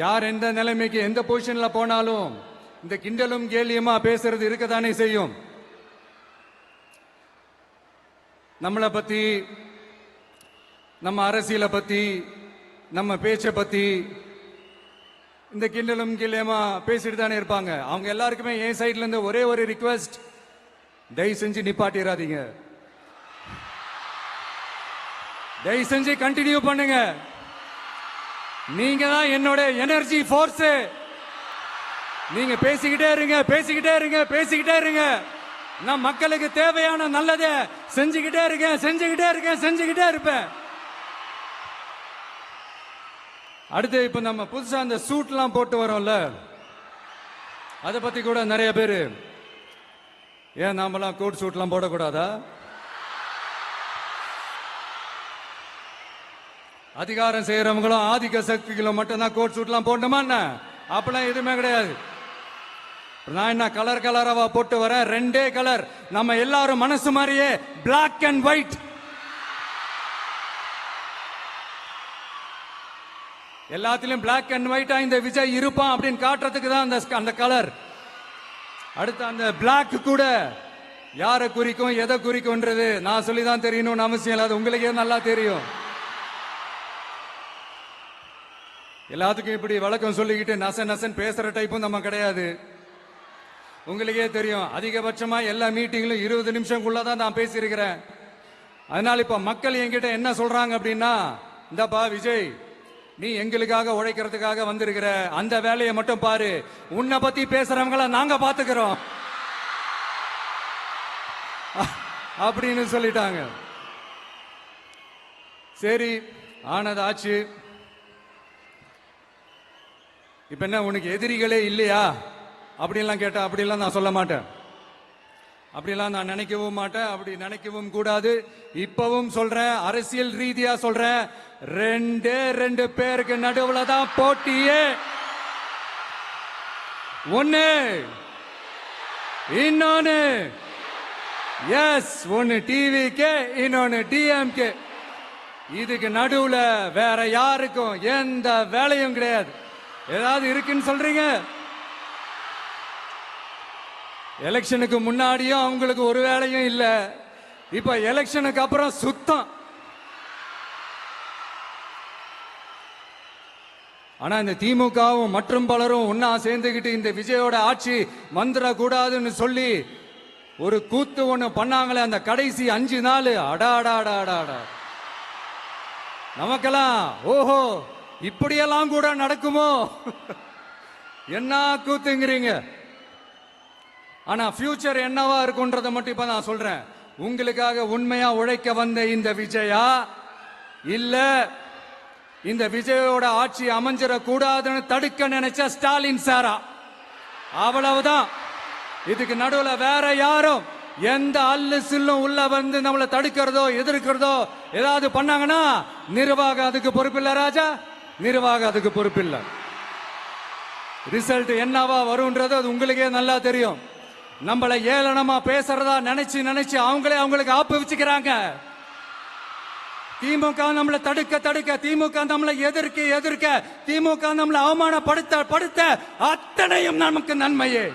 யார் எந்த நிலைமைக்கு எந்த பொசிஷன்ல போனாலும் இந்த கிண்டலும் கேலியுமா பேசுறது இருக்கதானே செய்யும். நம்மளை பத்தி, நம்ம அரசியலை பத்தி, நம்ம பேச்சை பத்தி இந்த கிண்டலும் கேலியுமா பேசிட்டு தானே இருப்பாங்க. அவங்க எல்லாருக்குமே என் சைட்ல இருந்து ஒரே ஒரு ரிக்வெஸ்ட், தயவு செஞ்சு நிப்பாட்டிடாதீங்க. தயவு செஞ்சு கண்டினியூ பண்ணுங்க. நீங்க தான் என்னோட எனர்ஜி ஃபோர்ஸ். நீங்க பேசிக்கிட்டே இருங்க, பேசிக்கிட்டே இருங்க, பேசிக்கிட்டே இருங்க. நான் மக்களுக்கு தேவையான நல்லதை செஞ்சுக்கிட்டே இருக்கேன், செஞ்சுக்கிட்டே இருக்கேன், செஞ்சுக்கிட்டே இருப்பேன். அடுத்து இப்ப நம்ம புதுசா அந்த சூட்லாம் போட்டு வரோம்ல, அதை பத்தி கூட நிறைய பேரு, ஏன் நாமெல்லாம் கோட் சூட்லாம் போடக்கூடாதா? அதிகாரம் செய்யறவங்களும் ஆதிக்க சக்திகளும் மட்டும்தான் கோட் சூட்லாம் போடணுமா என்ன? அப்பெல்லாம் எதுவுமே கிடையாது. நான் என்ன கலர் கலராவா போட்டு வரேன்? ரெண்டே கலர், நம்ம எல்லாரும் மனசு மாதிரியே பிளாக் அண்ட் ஒயிட். எல்லாத்திலும் பிளாக் அண்ட் ஒயிட்டா இந்த விஜய் இருப்பான் அப்படின்னு காட்டுறதுக்கு தான் அந்த கலர். அடுத்து அந்த பிளாக் கூட யாரை குறிக்கும் எதை குறிக்கும்ன்றது நான் சொல்லிதான் தெரியணும்னு அவசியம் இல்லை, அது உங்களுக்கே நல்லா தெரியும். எல்லாத்துக்கும் இப்படி வழக்கம் சொல்லிக்கிட்டு நச நசன் பேசுற டைப்பும் நம்ம கிடையாது. உங்களுக்கே தெரியும், அதிகபட்சமா எல்லா மீட்டிங்லும் 20 நிமிஷம்குள்ளதான் நான் பேசியிருக்கிறேன். அதனால இப்ப மக்கள் என்கிட்ட என்ன சொல்றாங்க அப்படின்னா, இந்தப்பா விஜய், நீ எங்களுக்காக உழைக்கிறதுக்காக வந்திருக்கிற, அந்த வேலையை மட்டும் பாரு, உன்னை பத்தி பேசுறவங்கள நாங்க பாத்துக்கிறோம் அப்படின்னு சொல்லிட்டாங்க. சரி, ஆனது ஆச்சு. இப்ப என்ன, உனக்கு எதிரிகளே இல்லையா அப்படின்லாம் கேட்டா, அப்படிலாம் நான் சொல்ல மாட்டேன். அப்படிலாம் நான் நினைக்கவும் மாட்டேன், அப்படி நினைக்கவும் கூடாது. இப்பவும் சொல்றேன், அரசியல் ரீதியா சொல்றேன், ரெண்டு பேருக்கு நடுவுல தான் போட்டியே. ஒன்னு இன்னொன்னு, எஸ், ஒன்னு டிவிக்கு, இன்னொன்னு டிஎம்கே. இதுக்கு நடுவுல வேற யாருக்கும் எந்த வேலையும் கிடையாது. ஏதாவது இருக்குன்னு சொல்றீங்க? எலெக்ஷனுக்கு முன்னாடியும் அவங்களுக்கு ஒரு வேலையும் இல்ல, இப்ப எலெக்ஷனுக்கு அப்புறம் சுத்தம். ஆனா இந்த திமுகவும் மற்றும் பலரும் ஒன்னா சேர்ந்துகிட்டு இந்த விஜயோட ஆட்சி வந்துடக்கூடாதுன்னு சொல்லி ஒரு கூத்து ஒண்ணு பண்ணாங்களே, அந்த கடைசி 5 நாள், அடாடாடாடா, நமக்கெல்லாம் ஓஹோ இப்படியெல்லாம் கூட நடக்குமோ என்ன கூத்துங்கிறீங்க. ஆனா ஃபியூச்சர் என்னவா இருக்கும்ன்றத மட்டும் இப்ப நான் சொல்றேன். உங்களுக்காக உண்மையா உழைக்க வந்த இந்த விஜயா, இல்ல இந்த விஜயோட ஆட்சி அமைஞ்சிட கூடாதுன்னு தடுக்க நினைச்ச ஸ்டாலின் சாரா, அவ்வளவுதான். இதுக்கு நடுவுல வேற யாரும் எந்த அல்லு சில்லும் உள்ள வந்து நம்மளை தடுக்கிறதோ எதிர்க்கிறதோ ஏதாவது பண்ணாங்கன்னா நிர்வாகம் அதுக்கு பொறுப்பில்லை ராஜா, நிர்வாகம் அதுக்கு பொறுப்பில்லை. ரிசல்ட் என்னவா வரும்ன்றது அது உங்களுக்கே நல்லா தெரியும். நம்மளை ஏளனமா பேசுறதா நினைச்சு நினைச்சு அவங்களுக்கு ஆப்பு வச்சுக்கிறாங்க. திமுக நம்மளை தடுக்க, திமுக நம்மளை எதிர்க்க, திமுக நம்மளை அவமானப்படுத்த அத்தனையும் நமக்கு நன்மையே.